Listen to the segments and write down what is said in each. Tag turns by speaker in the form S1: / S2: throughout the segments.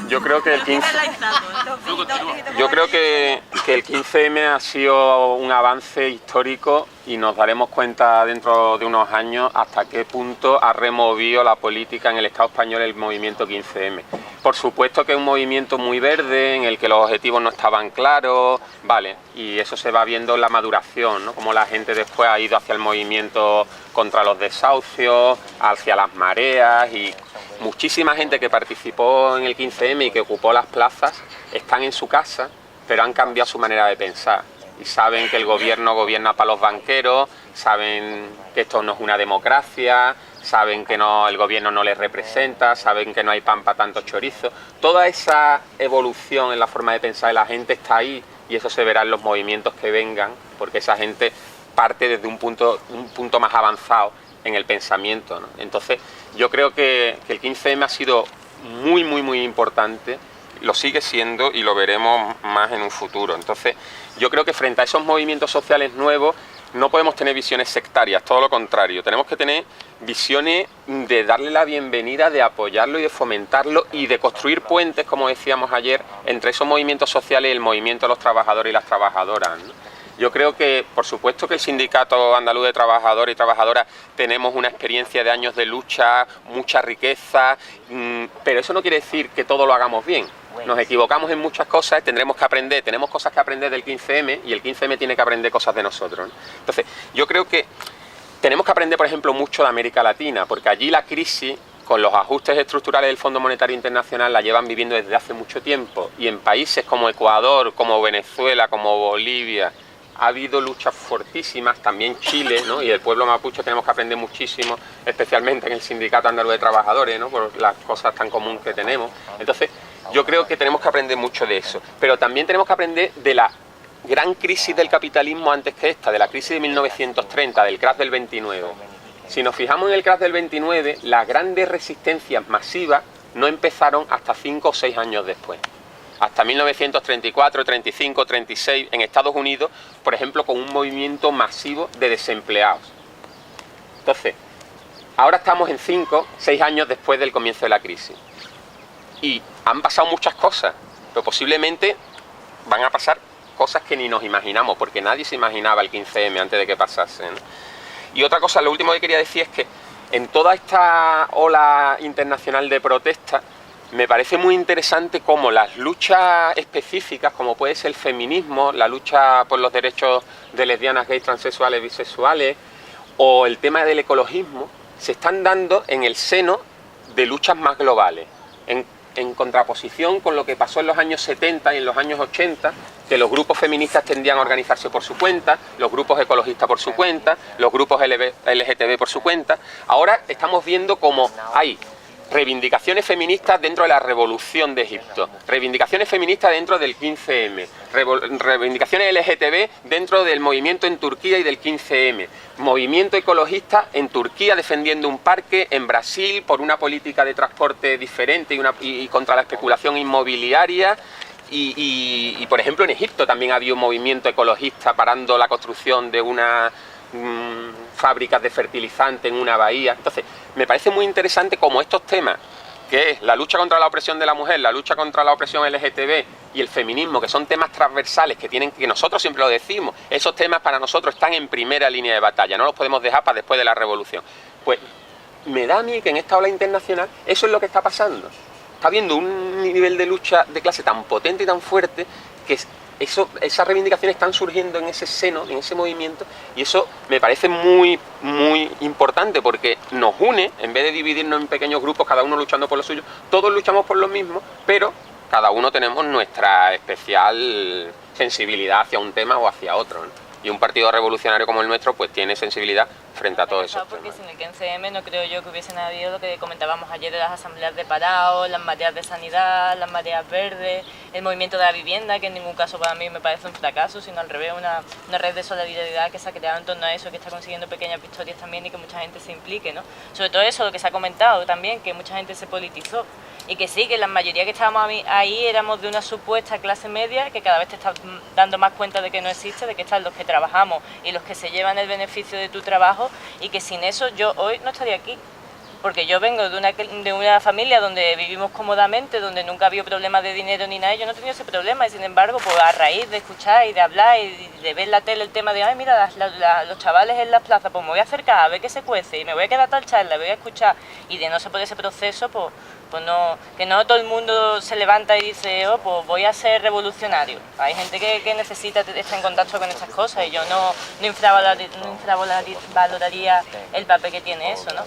S1: Yo creo que el 15M ha sido un avance histórico y nos daremos cuenta dentro de unos años hasta qué punto ha removido la política en el Estado español el movimiento 15M. Por supuesto que es un movimiento muy verde, en el que los objetivos no estaban claros, vale, y eso se va viendo en la maduración, ¿no? Como la gente después ha ido hacia el movimiento contra los desahucios, hacia las mareas, y muchísima gente que participó en el 15M y que ocupó las plazas están en su casa, pero han cambiado su manera de pensar y saben que el gobierno gobierna para los banqueros, saben que esto no es una democracia, saben que no, el gobierno no les representa, saben que no hay pan para tanto chorizo. Toda esa evolución en la forma de pensar de la gente está ahí, y eso se verá en los movimientos que vengan, porque esa gente parte desde un punto más avanzado en el pensamiento, ¿no? Entonces yo creo que el 15M ha sido muy importante, lo sigue siendo y lo veremos más en un futuro. Entonces yo creo que frente a esos movimientos sociales nuevos no podemos tener visiones sectarias, todo lo contrario, tenemos que tener visiones de darle la bienvenida, de apoyarlo y de fomentarlo y de construir puentes, como decíamos ayer, entre esos movimientos sociales y el movimiento de los trabajadores y las trabajadoras, ¿no? Yo creo que, por supuesto que el Sindicato Andaluz de Trabajadores y Trabajadoras tenemos una experiencia de años de lucha, mucha riqueza, pero eso no quiere decir que todo lo hagamos bien. Nos equivocamos en muchas cosas, tendremos que aprender, tenemos cosas que aprender del 15M y el 15M tiene que aprender cosas de nosotros, ¿no? Entonces, yo creo que tenemos que aprender, por ejemplo, mucho de América Latina, porque allí la crisis, con los ajustes estructurales del Fondo Monetario Internacional, la llevan viviendo desde hace mucho tiempo, y en países como Ecuador, como Venezuela, como Bolivia, ha habido luchas fortísimas, también Chile, ¿no? Y el pueblo mapuche tenemos que aprender muchísimo, especialmente en el Sindicato Andaluz de Trabajadores, ¿no? Por las cosas tan comunes que tenemos. Entonces, yo creo que tenemos que aprender mucho de eso, pero también tenemos que aprender de la gran crisis del capitalismo antes que esta, de la crisis de 1930, del crash del 29. Si nos fijamos en el crash del 29, las grandes resistencias masivas no empezaron hasta 5 o 6 años después. Hasta 1934, 35, 36, en Estados Unidos, por ejemplo, con un movimiento masivo de desempleados. Entonces, ahora estamos en 5, 6 años después del comienzo de la crisis. Y han pasado muchas cosas, pero posiblemente van a pasar cosas que ni nos imaginamos, porque nadie se imaginaba el 15M antes de que pasase, ¿no? Y otra cosa, lo último que quería decir es que en toda esta ola internacional de protesta, me parece muy interesante cómo las luchas específicas, como puede ser el feminismo, la lucha por los derechos de lesbianas, gays, transexuales, bisexuales, o el tema del ecologismo, se están dando en el seno de luchas más globales, en contraposición con lo que pasó en los años 70 y en los años 80, que los grupos feministas tendían a organizarse por su cuenta, los grupos ecologistas por su cuenta, los grupos LGTB por su cuenta. Ahora estamos viendo cómo hay reivindicaciones feministas dentro de la revolución de Egipto, reivindicaciones feministas dentro del 15M, reivindicaciones LGTB dentro del movimiento en Turquía y del 15M, movimiento ecologista en Turquía defendiendo un parque, en Brasil por una política de transporte diferente y contra la especulación inmobiliaria, y por ejemplo en Egipto también había un movimiento ecologista parando la construcción de una fábricas de fertilizantes en una bahía. Entonces, me parece muy interesante cómo estos temas, que es la lucha contra la opresión de la mujer, la lucha contra la opresión LGTB y el feminismo, que son temas transversales que nosotros siempre lo decimos, esos temas para nosotros están en primera línea de batalla, no los podemos dejar para después de la revolución. Pues me da a mí que en esta ola internacional eso es lo que está pasando. Está habiendo un nivel de lucha de clase tan potente y tan fuerte que esas reivindicaciones están surgiendo en ese seno, en ese movimiento, y eso me parece muy importante, porque nos une, en vez de dividirnos en pequeños grupos, cada uno luchando por lo suyo, todos luchamos por lo mismo, pero cada uno tenemos nuestra especial sensibilidad hacia un tema o hacia otro, ¿no? Y un partido revolucionario como el nuestro pues tiene sensibilidad frente a todos esos
S2: porque
S1: temas.
S2: sin el 15M no creo yo que hubiesen habido lo que comentábamos ayer de las asambleas de parados, las mareas de sanidad, las mareas verdes, el movimiento de la vivienda, que en ningún caso para mí me parece un fracaso, sino al revés, una red de solidaridad que se ha creado en torno a eso, que está consiguiendo pequeñas victorias también y que mucha gente se implique, ¿no? Sobre todo eso, lo que se ha comentado también, que mucha gente se politizó y que sí, que la mayoría que estábamos ahí éramos de una supuesta clase media que cada vez te estás dando más cuenta de que no existe, de que están los que trabajamos y los que se llevan el beneficio de tu trabajo, y que sin eso yo hoy no estaría aquí. porque yo vengo de una familia donde vivimos cómodamente, donde nunca ha habido problemas de dinero ni nada, y yo no he tenido ese problema, y sin embargo, pues a raíz de escuchar y de hablar y de ver en la tele el tema de, ay, mira, los chavales en las plazas, pues me voy a acercar a ver qué se cuece, y me voy a quedar a tal charla, voy a escuchar, y de no ser por ese proceso, pues no, que no todo el mundo se levanta y dice, oh, pues voy a ser revolucionario. Hay gente que necesita estar en contacto con estas cosas, y yo no infravaloraría el papel que tiene eso, ¿no?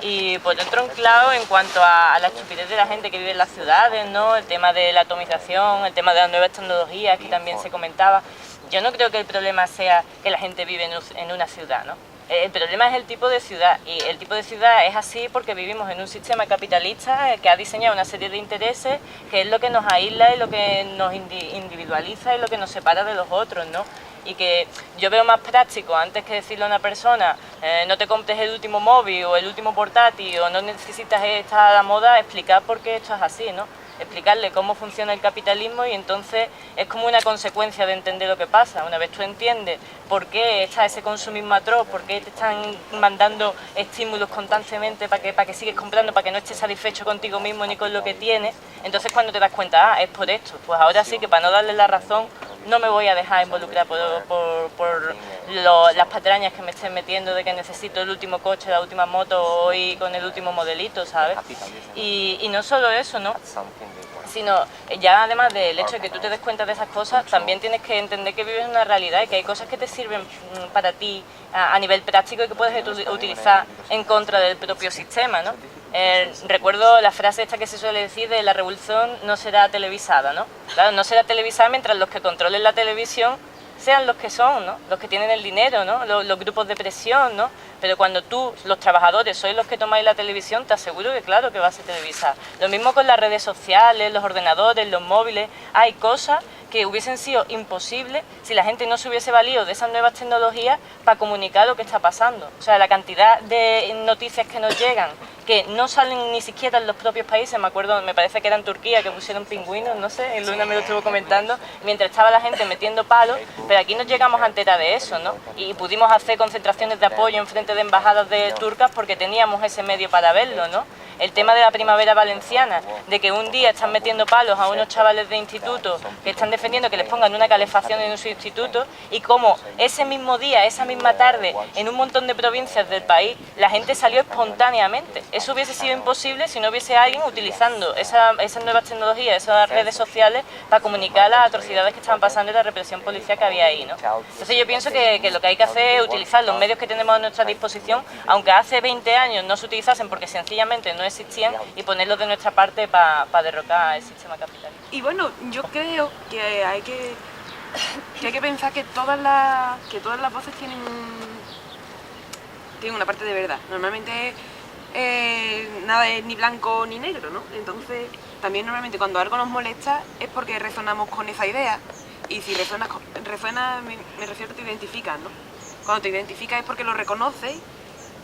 S2: Y pues dentro un clavo en cuanto a la estupidez de la gente que vive en las ciudades, ¿no? El tema de la atomización, el tema de las nuevas tecnologías que también se comentaba. Yo no creo que el problema sea que la gente vive en una ciudad, ¿no? El problema es el tipo de ciudad, y el tipo de ciudad es así porque vivimos en un sistema capitalista que ha diseñado una serie de intereses que es lo que nos aísla y lo que nos individualiza y lo que nos separa de los otros, ¿no? Y que yo veo más práctico, antes que decirle a una persona no te compres el último móvil o el último portátil o no necesitas estar a la moda, explicar por qué esto es así, ¿no? Explicarle cómo funciona el capitalismo, y entonces es como una consecuencia de entender lo que pasa. Una vez tú entiendes por qué está ese consumismo atroz, por qué te están mandando estímulos constantemente para que sigues comprando, para que no estés satisfecho contigo mismo ni con lo que tienes, entonces cuando te das cuenta, es por esto, pues ahora sí que para no darle la razón no me voy a dejar involucrar por las patrañas que me estén metiendo de que necesito el último coche, la última moto o ir con el último modelito, ¿sabes? Y no solo eso, ¿no? Sino ya además del hecho de que tú te des cuenta de esas cosas, también tienes que entender que vives en una realidad y que hay cosas que te sirven para ti a nivel práctico y que puedes utilizar en contra del propio sistema, ¿no? Recuerdo la frase esta que se suele decir de la revolución no será televisada, ¿no? Claro, no será televisada mientras los que controlen la televisión sean los que son, ¿no? Los que tienen el dinero, ¿no? Los grupos de presión, ¿no? Pero cuando tú, los trabajadores, sois los que tomáis la televisión, te aseguro que claro que va a ser televisada. Lo mismo con las redes sociales, los ordenadores, los móviles. Hay cosas que hubiesen sido imposibles si la gente no se hubiese valido de esas nuevas tecnologías para comunicar lo que está pasando. O sea, la cantidad de noticias que nos llegan, que no salen ni siquiera en los propios países. Me acuerdo, me parece que era en Turquía, que pusieron pingüinos, no sé, Luna me lo estuvo comentando, mientras estaba la gente metiendo palos, pero aquí nos llegamos a enterar de eso, ¿no? Y pudimos hacer concentraciones de apoyo en frente de embajadas de turcas porque teníamos ese medio para verlo, ¿no? El tema de la primavera valenciana, de que un día están metiendo palos a unos chavales de instituto que están defendiendo que les pongan una calefacción en su instituto, y como ese mismo día, esa misma tarde, en un montón de provincias del país, la gente salió espontáneamente. Eso hubiese sido imposible si no hubiese alguien utilizando esas nuevas tecnologías, esas redes sociales, para comunicar las atrocidades que estaban pasando y la represión policial que había ahí, ¿no? Entonces yo pienso que lo que hay que hacer es utilizar los medios que tenemos a nuestra disposición, aunque hace 20 años no se utilizasen porque sencillamente no existían, y ponerlos de nuestra parte para derrocar el sistema capitalista.
S3: Y bueno, yo creo que hay que pensar que todas las voces tienen una parte de verdad. Normalmente nada es ni blanco ni negro, ¿no? Entonces también normalmente cuando algo nos molesta es porque resonamos con esa idea, y si resuena me refiero a que te identificas, ¿no? Cuando te identificas es porque lo reconoces,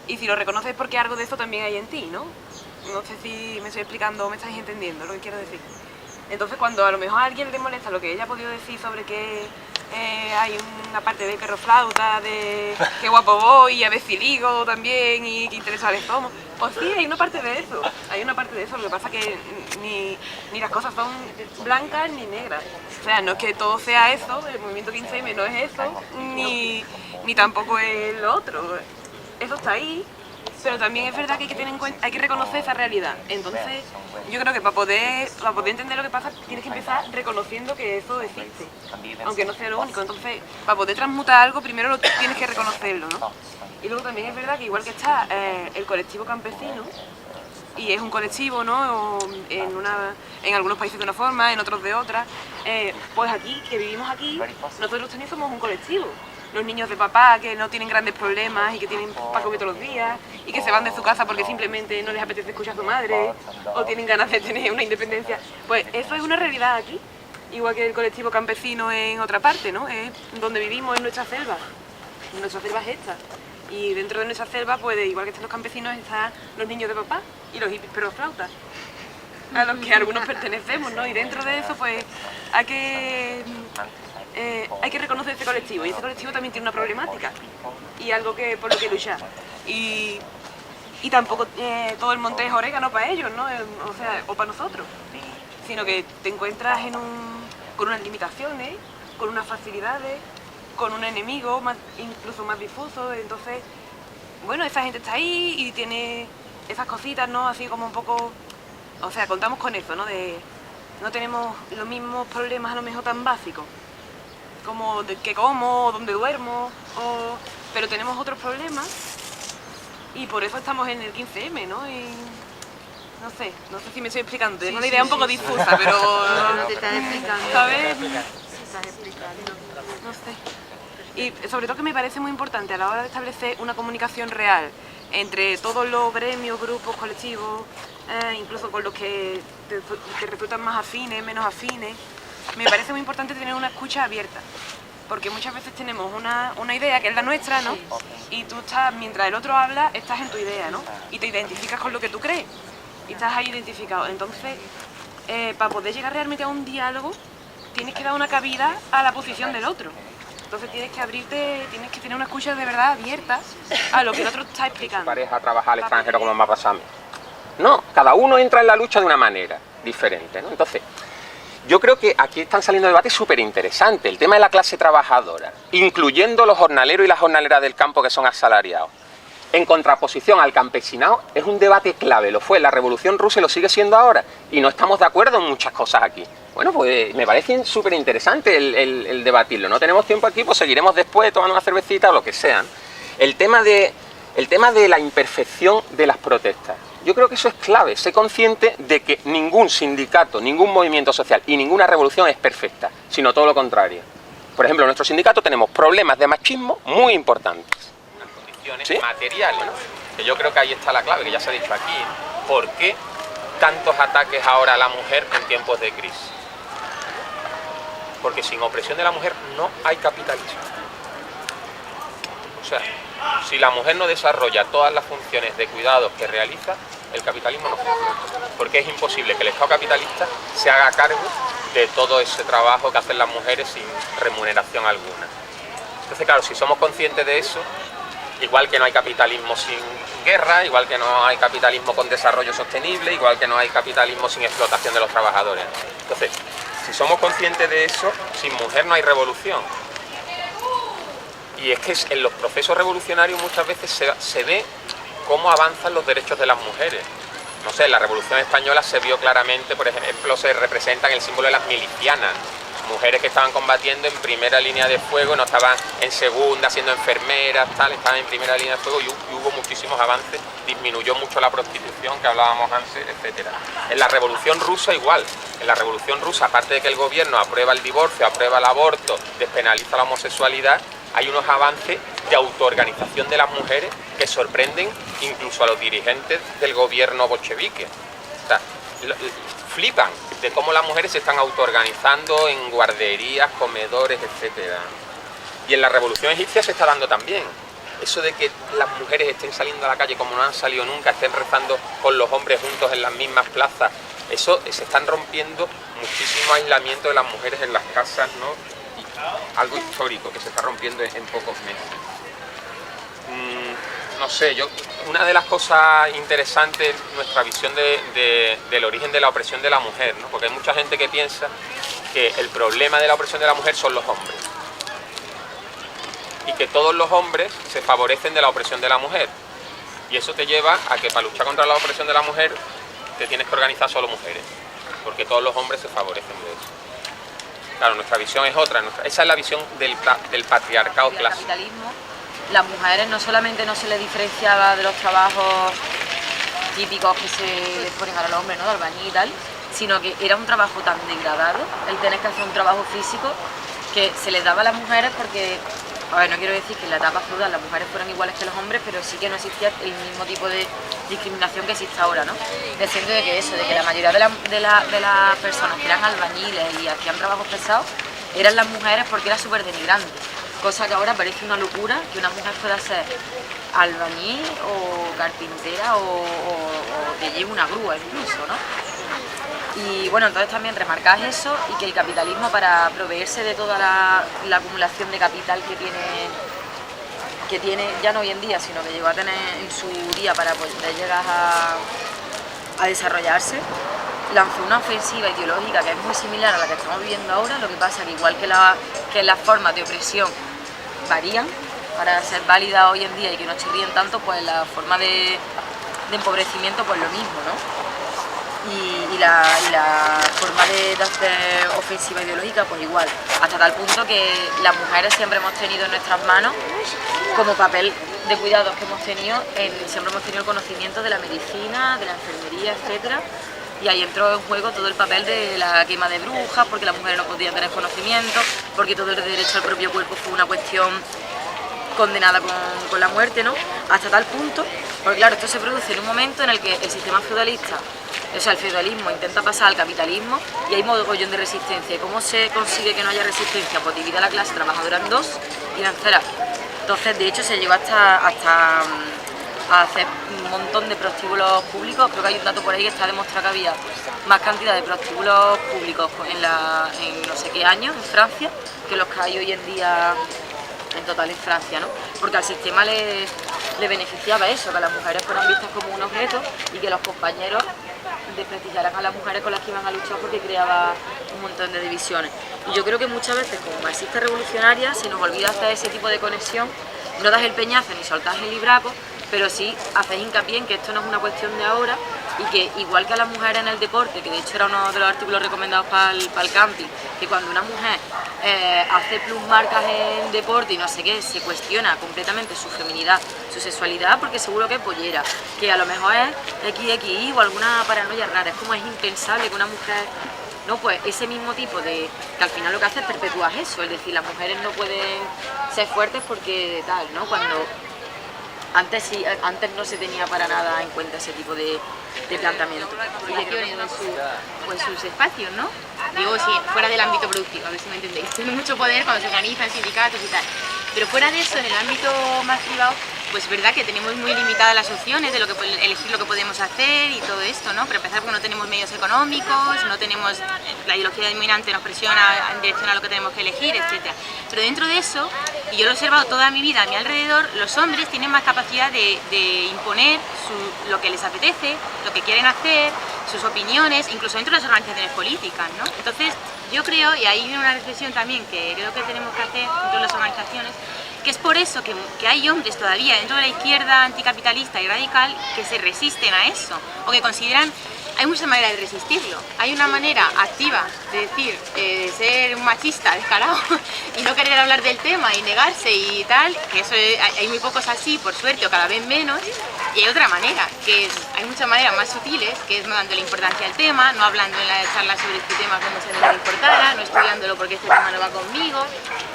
S3: y si lo reconoces es porque algo de eso también hay en ti, ¿no? No sé si me estoy explicando o me estáis entendiendo lo que quiero decir. Entonces cuando a lo mejor a alguien le molesta lo que ella ha podido decir sobre que hay una parte de perro flauta, de qué guapo voy, y a ver si ligo también, y qué interesables somos, pues sí, hay una parte de eso, lo que pasa es que ni las cosas son blancas ni negras. O sea, no es que todo sea eso, el movimiento 15M no es eso, ni tampoco es lo otro. Eso está ahí, pero también es verdad que hay que tener en cuenta, hay que reconocer esa realidad. Entonces, yo creo que para poder entender lo que pasa, tienes que empezar reconociendo que eso existe, aunque no sea lo único. Entonces, para poder transmutar algo, primero tienes que reconocerlo, ¿no? Y luego también es verdad que igual que está el colectivo campesino, y es un colectivo, ¿no? En algunos países de una forma, en otros de otra, pues aquí, que vivimos aquí, nosotros también somos un colectivo. Los niños de papá que no tienen grandes problemas y que tienen para comer todos los días y que se van de su casa porque simplemente no les apetece escuchar a su madre o tienen ganas de tener una independencia, pues eso es una realidad aquí, igual que el colectivo campesino en otra parte, ¿no? Es donde vivimos, en nuestra selva es esta, y dentro de nuestra selva, pues igual que están los campesinos, están los niños de papá y los hippies perros flautas, a los que algunos pertenecemos, ¿no? Y dentro de eso, pues hay que reconocer ese colectivo, y ese colectivo también tiene una problemática y algo por lo que luchar. Y y tampoco todo el monte es orégano para ellos, ¿no? O sea, o para nosotros, sino que te encuentras con unas limitaciones, con unas facilidades, con un enemigo incluso más difuso. Entonces, bueno, esa gente está ahí y tiene esas cositas, ¿no? Así como un poco, o sea, contamos con eso, ¿no? No tenemos los mismos problemas a lo mejor tan básicos, como de qué como, o dónde duermo, pero tenemos otros problemas y por eso estamos en el 15M, ¿no? Y no sé si me estoy explicando, tengo una idea un poco difusa, pero...
S4: No te estás explicando.
S3: ¿Sabes?
S4: Estás explicando.
S3: No sé. Y sobre todo que me parece muy importante a la hora de establecer una comunicación real entre todos los gremios, grupos, colectivos, incluso con los que te resultan más afines, menos afines. Me parece muy importante tener una escucha abierta, porque muchas veces tenemos una idea que es la nuestra, ¿no? Y tú estás, mientras el otro habla, estás en tu idea, ¿no? Y te identificas con lo que tú crees, y estás ahí identificado. Entonces, para poder llegar realmente a un diálogo, tienes que dar una cabida a la posición del otro. Entonces tienes que abrirte, tienes que tener una escucha de verdad abierta a lo que el otro está explicando.
S1: Pareja trabajar al extranjero como me ha pasado a mí. No, cada uno entra en la lucha de una manera diferente, ¿no? Entonces, yo creo que aquí están saliendo debates súper interesantes. El tema de la clase trabajadora, incluyendo los jornaleros y las jornaleras del campo que son asalariados, en contraposición al campesinado, es un debate clave. Lo fue en la Revolución Rusa y lo sigue siendo ahora. Y no estamos de acuerdo en muchas cosas aquí. Bueno, pues me parece súper interesante el debatirlo. No tenemos tiempo aquí, pues seguiremos después tomando una cervecita o lo que sea. El tema de la imperfección de las protestas. Yo creo que eso es clave, ser consciente de que ningún sindicato, ningún movimiento social y ninguna revolución es perfecta, sino todo lo contrario. Por ejemplo, en nuestro sindicato tenemos problemas de machismo muy importantes. Unas condiciones materiales, ¿no? Que yo creo que ahí está la clave, que ya se ha dicho aquí. ¿Por qué tantos ataques ahora a la mujer en tiempos de crisis? Porque sin opresión de la mujer no hay capitalismo. O sea, si la mujer no desarrolla todas las funciones de cuidados que realiza, el capitalismo no funciona. Porque es imposible que el Estado capitalista se haga cargo de todo ese trabajo que hacen las mujeres sin remuneración alguna. Entonces, claro, si somos conscientes de eso, igual que no hay capitalismo sin guerra, igual que no hay capitalismo con desarrollo sostenible, igual que no hay capitalismo sin explotación de los trabajadores. Entonces, si somos conscientes de eso, sin mujer no hay revolución. Y es que en los procesos revolucionarios muchas veces se ve cómo avanzan los derechos de las mujeres. No sé, en la Revolución Española se vio claramente, por ejemplo, se representan el símbolo de las milicianas. Mujeres que estaban combatiendo en primera línea de fuego, no estaban en segunda, siendo enfermeras, tal, estaban en primera línea de fuego y hubo muchísimos avances, disminuyó mucho la prostitución que hablábamos antes, etc. En la Revolución Rusa igual, en la Revolución Rusa, aparte de que el gobierno aprueba el divorcio, aprueba el aborto, despenaliza la homosexualidad, hay unos avances de autoorganización de las mujeres que sorprenden incluso a los dirigentes del gobierno bolchevique. O sea, flipan de cómo las mujeres se están autoorganizando en guarderías, comedores, etc. Y en la Revolución Egipcia se está dando también. Eso de que las mujeres estén saliendo a la calle como no han salido nunca, estén rezando con los hombres juntos en las mismas plazas, eso se están rompiendo muchísimo aislamiento de las mujeres en las casas, ¿no? Algo histórico que se está rompiendo en pocos meses. No sé, una de las cosas interesantes es nuestra visión del origen de la opresión de la mujer, ¿no? Porque hay mucha gente que piensa que el problema de la opresión de la mujer son los hombres y que todos los hombres se favorecen de la opresión de la mujer, y eso te lleva a que para luchar contra la opresión de la mujer te tienes que organizar solo mujeres, porque todos los hombres se favorecen de eso. Claro, nuestra visión es otra, esa es la visión del patriarcado clásico.
S4: El capitalismo, las mujeres no solamente no se les diferenciaba de los trabajos típicos que se les ponen a los hombres, ¿no? De albañil y tal, sino que era un trabajo tan degradado, el tener que hacer un trabajo físico, que se les daba a las mujeres porque, a ver, no quiero decir que en la etapa feudal las mujeres fueran iguales que los hombres, pero sí que no existía el mismo tipo de discriminación que existe ahora, ¿no? Diciendo de que eso, de que la mayoría de las personas que eran albañiles y hacían trabajos pesados eran las mujeres porque era súper denigrante. Cosa que ahora parece una locura que una mujer pueda ser albañil o carpintera o que lleve una grúa incluso, ¿no? Y bueno, entonces también remarcar eso y que el capitalismo, para proveerse de toda la acumulación de capital que tiene, ya no hoy en día, sino que llegó a tener en su día para poder llegar a desarrollarse, lanzó una ofensiva ideológica que es muy similar a la que estamos viviendo ahora. Lo que pasa que igual que las formas de opresión varían para ser válidas hoy en día y que no chirríen tanto, pues la forma de empobrecimiento pues lo mismo, ¿no? Y la forma de hacer ofensiva ideológica pues igual, hasta tal punto que las mujeres siempre hemos tenido en nuestras manos, como papel de cuidados que hemos tenido, siempre hemos tenido el conocimiento de la medicina, de la enfermería, etcétera. Y ahí entró en juego todo el papel de la quema de brujas, porque las mujeres no podían tener conocimiento, porque todo el derecho al propio cuerpo fue una cuestión condenada con la muerte, ¿no? Hasta tal punto, porque claro, esto se produce en un momento en el que el sistema feudalista, o sea, el feudalismo intenta pasar al capitalismo y hay mogollón de resistencia. ¿Y cómo se consigue que no haya resistencia? Pues divide a la clase trabajadora en dos y vencerá. Entonces, de hecho, se llegó hasta a hacer un montón de prostíbulos públicos. Creo que hay un dato por ahí que está demostrado que había más cantidad de prostíbulos públicos en no sé qué años en Francia que los que hay hoy en día en total en Francia, ¿no? Porque al sistema le beneficiaba eso, que las mujeres fueran vistas como un objeto y que los compañeros desprestigiaran a las mujeres con las que iban a luchar, porque creaba un montón de divisiones. Y yo creo que muchas veces como marxistas revolucionarias se nos olvida hacer ese tipo de conexión, no das el peñazo ni soltás el libraco, pero sí haces hincapié en que esto no es una cuestión de ahora y que igual que a las mujeres en el deporte, que de hecho era uno de los artículos recomendados para el camping, que cuando una mujer hace plusmarcas en deporte y no sé qué, se cuestiona completamente su feminidad, su sexualidad, porque seguro que es pollera, que a lo mejor es XXI o alguna paranoia rara. Es como es impensable que una mujer, no, pues ese mismo tipo de, que al final lo que hace es perpetuar eso, es decir, las mujeres no pueden ser fuertes porque tal, ¿no? Cuando antes no se tenía para nada en cuenta ese tipo de planteamiento.
S5: En sus espacios, ¿no? Digo, sí, fuera del ámbito productivo, a ver si me entendéis. Tienen mucho poder cuando se organizan sindicatos y tal. Pero fuera de eso, en el ámbito más privado, pues es verdad que tenemos muy limitadas las opciones de elegir lo que podemos hacer y todo esto, ¿no? Para empezar, porque no tenemos medios económicos, no tenemos, la ideología dominante nos presiona en dirección a lo que tenemos que elegir, etc. Pero dentro de eso, y yo lo he observado toda mi vida a mi alrededor, los hombres tienen más capacidad de imponer lo que les apetece, lo que quieren hacer, sus opiniones, incluso dentro de las organizaciones políticas, ¿no? Entonces, yo creo, y ahí viene una reflexión también que creo que tenemos que hacer dentro de las organizaciones, que es por eso que hay hombres todavía dentro de la izquierda anticapitalista y radical que se resisten a eso, o que consideran, hay muchas maneras de resistirlo. Hay una manera activa de decir, ser un machista descarado y no querer hablar del tema y negarse y tal, que eso hay muy pocos así, por suerte, o cada vez menos. Y hay otra manera, hay muchas maneras más sutiles, que es no dándole importancia al tema, no hablando en la charla sobre este tema como si no le importara, no estudiándolo porque este tema no va conmigo,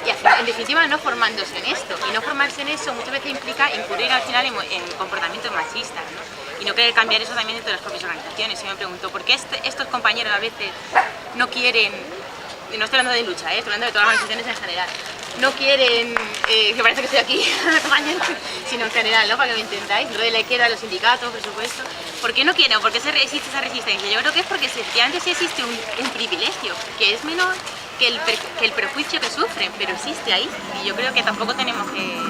S5: y en definitiva no formándose en esto. Y no formarse en eso muchas veces implica incurrir al final en comportamientos machistas, ¿no? Y no querer cambiar eso también dentro de las propias organizaciones. Yo me pregunto, ¿por qué estos compañeros a veces no quieren, no estoy hablando de lucha, estoy hablando de todas las organizaciones en general, no quieren, que parece que estoy aquí acompañando, sino en general, ¿no? Para que me entendáis, lo de la izquierda, los sindicatos, por supuesto. ¿Por qué no quieren? ¿Por qué existe esa resistencia? Yo creo que es porque efectivamente sí existe un privilegio, que es menor que el perjuicio que sufren, pero existe ahí. Y yo creo que tampoco tenemos que